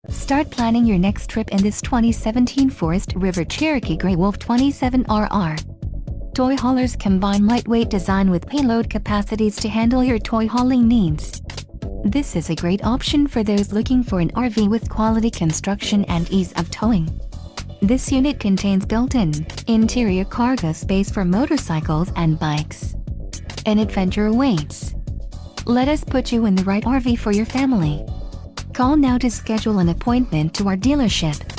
Start planning your next trip in this 2017 Forest River Cherokee Grey Wolf 27RR. Toy haulers combine lightweight design with payload capacities to handle your toy hauling needs. This is a great option for those looking for an RV with quality construction and ease of towing. This unit contains built-in, interior cargo space for motorcycles and bikes. An adventure awaits. Let us put you in the right RV for your family. Call now to schedule an appointment to our dealership.